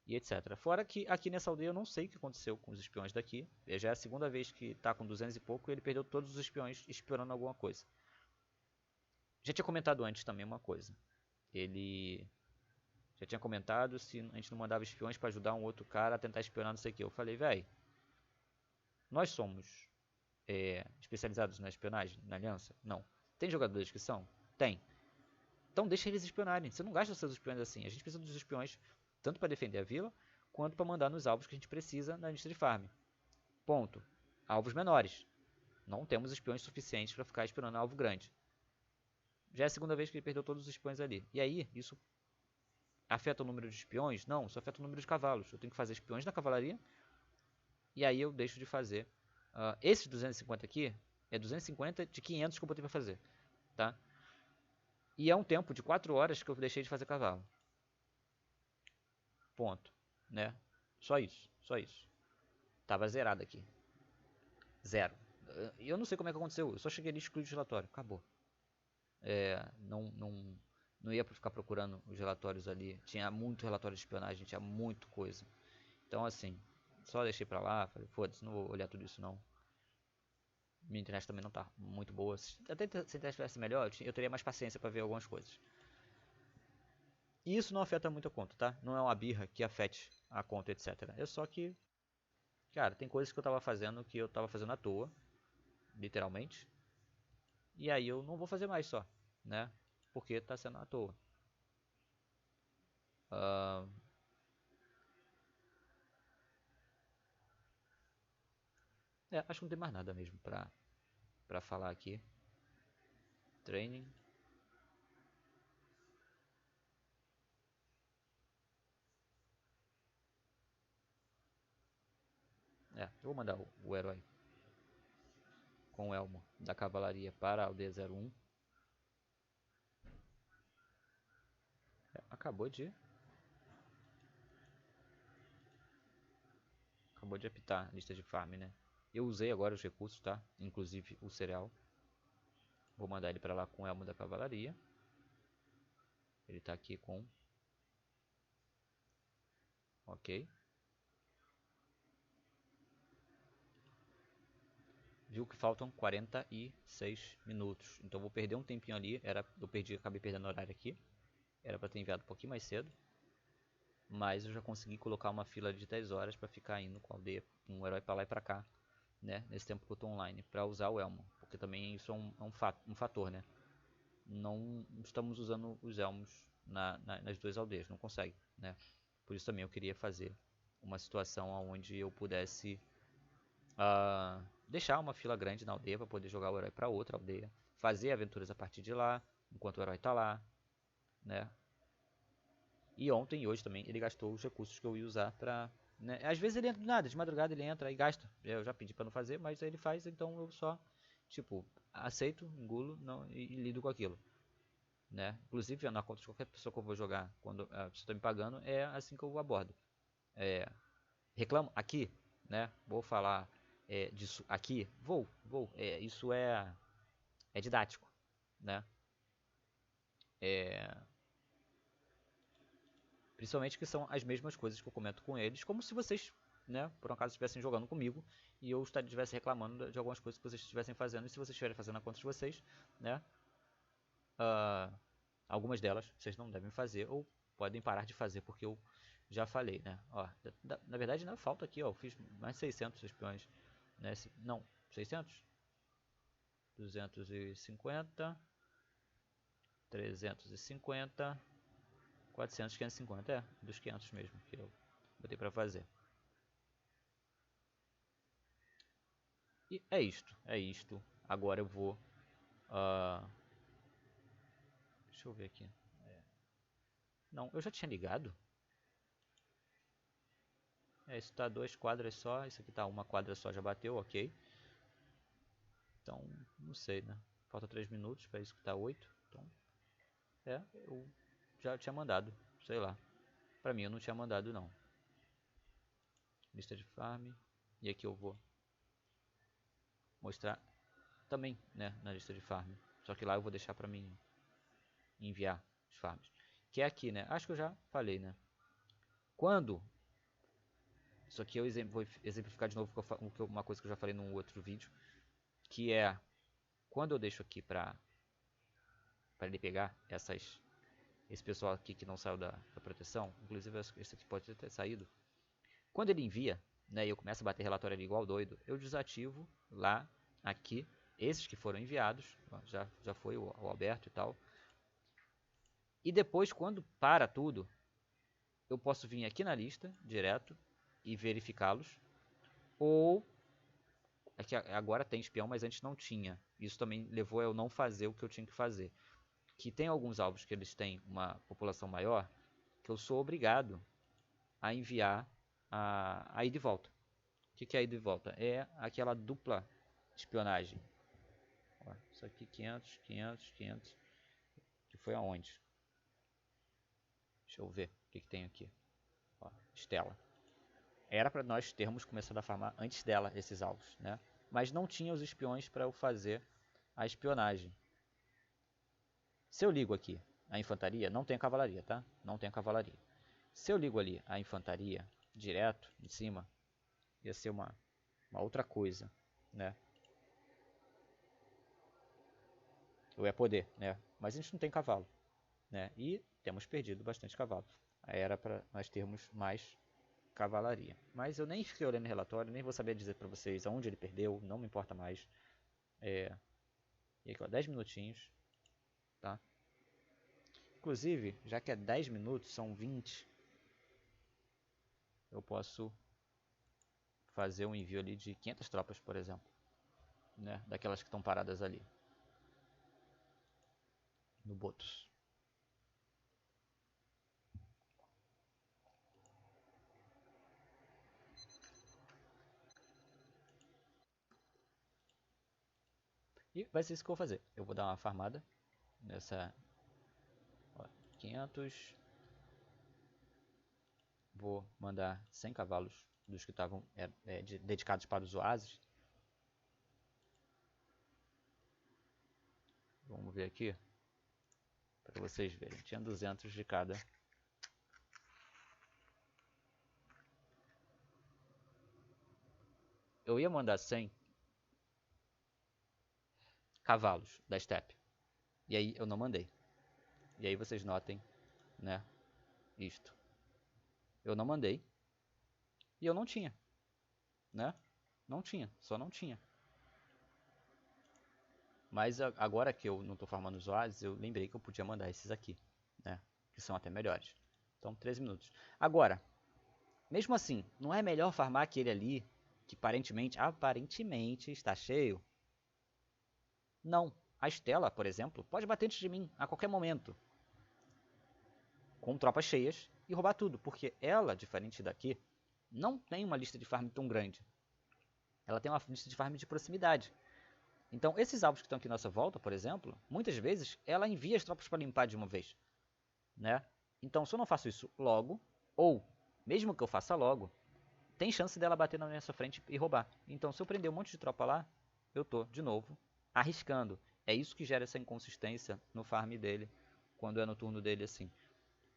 e etc. Fora que aqui nessa aldeia eu não sei o que aconteceu com os espiões daqui, já é a segunda vez que está com 200 e pouco e ele perdeu todos os espiões espionando alguma coisa. Já tinha comentado antes também uma coisa, ele já tinha comentado se a gente não mandava espiões para ajudar um outro cara a tentar espionar não sei o que. Eu falei, velho, nós somos especializados na espionagem, na aliança? Não. Tem jogadores que são? Tem. Então deixa eles espionarem. Você não gasta os seus espiões assim. A gente precisa dos espiões tanto para defender a vila, quanto para mandar nos alvos que a gente precisa na lista de farm. Ponto. Alvos menores. Não temos espiões suficientes para ficar espionando alvo grande. Já é a segunda vez que ele perdeu todos os espiões ali. E aí, isso afeta o número de espiões? Não, isso afeta o número de cavalos. Eu tenho que fazer espiões na cavalaria. E aí eu deixo de fazer. Esse 250 aqui é 250 de 500 que eu botei para fazer. Tá? E é um tempo de 4 horas que eu deixei de fazer cavalo. Ponto. Né? Só isso. Só isso. Tava zerado aqui. Zero. E eu não sei como é que aconteceu. Eu só cheguei ali e excluí o relatório. Acabou. Não ia ficar procurando os relatórios ali. Tinha muito relatório de espionagem. Tinha muito coisa. Então assim, só deixei pra lá. Falei, foda-se, não vou olhar tudo isso não. Minha internet também não tá muito boa. Até se a internet estivesse melhor, eu teria mais paciência pra ver algumas coisas. E isso não afeta muito a conta, tá? Não é uma birra que afete a conta, etc. É só que, cara, tem coisas que eu tava fazendo que eu tava fazendo à toa. Literalmente. E aí eu não vou fazer mais só, né? Porque tá sendo à toa. Uh, acho que não tem mais nada mesmo pra falar aqui. Training. Eu vou mandar o herói com o elmo da cavalaria para o D01. Acabou de apitar a lista de farm, né? Eu usei agora os recursos, tá? Inclusive o cereal. Vou mandar ele pra lá com o elmo da cavalaria. Ele tá aqui com... Ok. viu que faltam 46 minutos. Então eu vou perder um tempinho ali. Acabei perdendo horário aqui. Era para ter enviado um pouquinho mais cedo. Mas eu já consegui colocar uma fila de 10 horas para ficar indo com a aldeia, com um herói para lá e para cá, né? Nesse tempo que eu tô online, para usar o elmo. Porque também isso é um fator, né? Não estamos usando os elmos nas duas aldeias, não consegue, né? Por isso também eu queria fazer uma situação onde eu pudesse deixar uma fila grande na aldeia para poder jogar o herói para outra aldeia, fazer aventuras a partir de lá, enquanto o herói tá lá, né? E ontem e hoje também ele gastou os recursos que eu ia usar pra... Né? Às vezes ele entra do nada, de madrugada ele entra e gasta. Eu já pedi pra não fazer, mas aí ele faz, então eu só, tipo, aceito, engulo não, e lido com aquilo. Né? Inclusive na conta de qualquer pessoa que eu vou jogar, quando a pessoa tá me pagando, é assim que eu abordo. Reclamo aqui, né? Vou falar disso aqui, vou. Isso é didático, né? Principalmente que são as mesmas coisas que eu comento com eles, como se vocês, né, por um acaso estivessem jogando comigo e eu estivesse reclamando de algumas coisas que vocês estivessem fazendo, e se vocês estiverem fazendo na conta de vocês, né, algumas delas vocês não devem fazer ou podem parar de fazer, porque eu já falei, né, ó, na verdade não falta aqui, ó, eu fiz mais 600 espiões, né, não, 600, 250, 350, 400, 550, dos 500 mesmo que eu botei pra fazer. E é isto. Agora eu vou... deixa eu ver aqui. Não, eu já tinha ligado. Isso tá 2 quadras só, isso aqui tá 1 quadra só, já bateu, ok. Então, não sei, né? Falta 3 minutos, para isso que tá 8. Então, eu já tinha mandado, sei lá. Pra mim eu não tinha mandado não. Lista de farm. E aqui eu vou mostrar também, né, na lista de farm. Só que lá eu vou deixar pra mim enviar os farms. Que é aqui, né? Acho que eu já falei, né? Quando... Isso aqui eu vou exemplificar de novo uma coisa que eu já falei num outro vídeo. Que é... Quando eu deixo aqui pra ele pegar esse pessoal aqui que não saiu da proteção. Inclusive esse aqui pode ter saído. Quando ele envia, né, e eu começo a bater relatório ali igual doido, eu desativo lá, aqui, esses que foram enviados. Já foi o Alberto e tal. E depois, quando para tudo, eu posso vir aqui na lista, direto, e verificá-los. Ou... É que agora tem espião, mas antes não tinha. Isso também levou a eu não fazer o que eu tinha que fazer. Que tem alguns alvos que eles têm uma população maior, que eu sou obrigado a enviar a ir de volta. O que é ir de volta? É aquela dupla espionagem. Ó, isso aqui 500, 500, 500. Que foi aonde? Deixa eu ver o que tem aqui. Ó, Estela. Era para nós termos começado a farmar antes dela esses alvos, né? Mas não tinha os espiões para eu fazer a espionagem. Se eu ligo aqui a infantaria, não tem a cavalaria, tá? Não tem a cavalaria. Se eu ligo ali a infantaria direto em cima, ia ser uma outra coisa, né? Eu ia poder, né? Mas a gente não tem cavalo, né? E temos perdido bastante cavalo. Aí era para nós termos mais cavalaria. Mas eu nem fiquei olhando o relatório, nem vou saber dizer para vocês aonde ele perdeu, não me importa mais. E aqui, ó, 10 minutinhos, tá? Inclusive, já que é 10 minutos, são 20, eu posso fazer um envio ali de 500 tropas, por exemplo, né? Daquelas que estão paradas ali no Botos. E vai ser isso que eu vou fazer. Eu vou dar uma farmada nessa, ó, 500. Vou mandar 100 cavalos dos que estavam dedicados para os oásis. Vamos ver aqui, para vocês verem. Tinha 200 de cada. Eu ia mandar 100 cavalos da steppe. E aí eu não mandei. E aí vocês notem, né, isto. Eu não mandei e eu não tinha, né? Não tinha, só não tinha. Mas agora que eu não estou farmando os oásis, eu lembrei que eu podia mandar esses aqui, né? Que são até melhores. Então, 13 minutos. Agora, mesmo assim, não é melhor farmar aquele ali que aparentemente está cheio? Não. A Estela, por exemplo, pode bater antes de mim a qualquer momento, com tropas cheias e roubar tudo, porque ela, diferente daqui, não tem uma lista de farm tão grande. Ela tem uma lista de farm de proximidade. Então, esses alvos que estão aqui à nossa volta, por exemplo, muitas vezes ela envia as tropas para limpar de uma vez, né? Então, se eu não faço isso logo, ou mesmo que eu faça logo, tem chance dela bater na minha frente e roubar. Então, se eu prender um monte de tropa lá, eu tô, de novo, arriscando. É isso que gera essa inconsistência no farm dele, quando é no turno dele assim.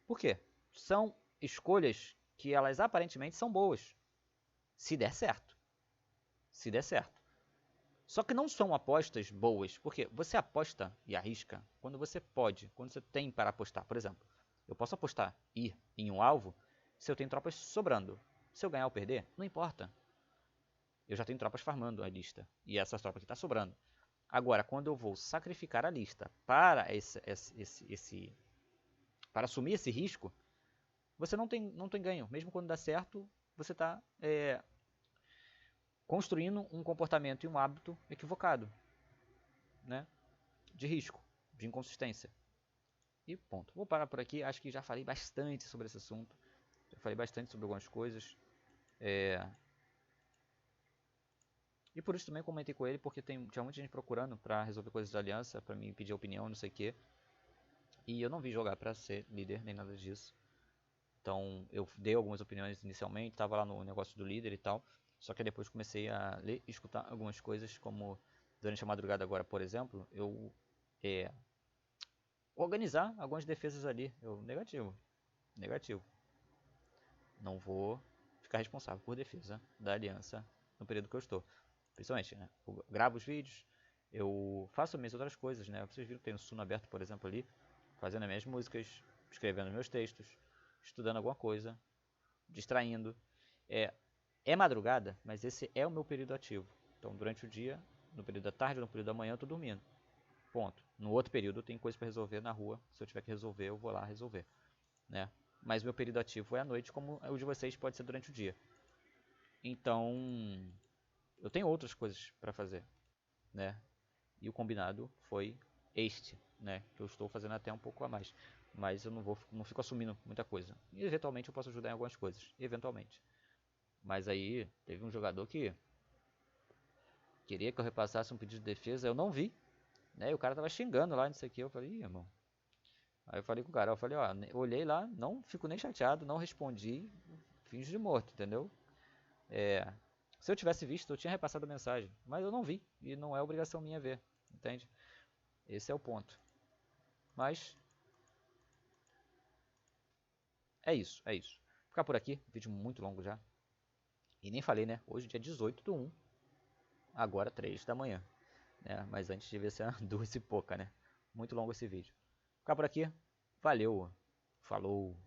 Por quê? São escolhas que elas aparentemente são boas, se der certo. Se der certo. Só que não são apostas boas, porque você aposta e arrisca quando você pode, quando você tem para apostar. Por exemplo, eu posso apostar ir em um alvo se eu tenho tropas sobrando. Se eu ganhar ou perder, não importa. Eu já tenho tropas farmando a lista, e essas tropas aqui estão sobrando. Agora, quando eu vou sacrificar a lista para para assumir esse risco, você não tem ganho. Mesmo quando dá certo, você está construindo um comportamento e um hábito equivocado, né? De risco, de inconsistência. E ponto. Vou parar por aqui. Acho que já falei bastante sobre esse assunto. Já falei bastante sobre algumas coisas. E por isso também comentei com ele, porque tinha muita gente procurando pra resolver coisas da aliança, pra me pedir opinião, não sei o que. E eu não vi jogar pra ser líder, nem nada disso. Então eu dei algumas opiniões inicialmente, tava lá no negócio do líder e tal. Só que depois comecei a ler e escutar algumas coisas, como durante a madrugada agora, por exemplo, eu organizar algumas defesas ali. Negativo. Não vou ficar responsável por defesa da aliança no período que eu estou. Principalmente, né? Eu gravo os vídeos, eu faço minhas outras coisas, né? Vocês viram que tem o Suno aberto, por exemplo, ali, fazendo as minhas músicas, escrevendo meus textos, estudando alguma coisa, distraindo. É madrugada, mas esse é o meu período ativo. Então, durante o dia, no período da tarde, no período da manhã, eu tô dormindo. Ponto. No outro período, eu tenho coisa para resolver na rua. Se eu tiver que resolver, eu vou lá resolver, né? Mas meu período ativo é à noite, como o de vocês pode ser durante o dia. Então, eu tenho outras coisas para fazer, né? E o combinado foi este, né? Que eu estou fazendo até um pouco a mais. Mas eu não fico assumindo muita coisa. E eventualmente eu posso ajudar em algumas coisas. Eventualmente. Mas aí teve um jogador que queria que eu repassasse um pedido de defesa. Eu não vi, né? E o cara tava xingando lá, não sei o que. Eu falei, ih, irmão. Aí eu falei com o cara, eu falei, ó, olhei lá, não fico nem chateado, não respondi, finge de morto, entendeu? Se eu tivesse visto, eu tinha repassado a mensagem, mas eu não vi, e não é obrigação minha ver, entende? Esse é o ponto. Mas, é isso, é isso. Vou ficar por aqui, vídeo muito longo já. E nem falei, né? Hoje é dia 18/1, agora 3 da manhã. Né? Mas antes devia ser 2 e pouca, né? Muito longo esse vídeo. Vou ficar por aqui, valeu, falou.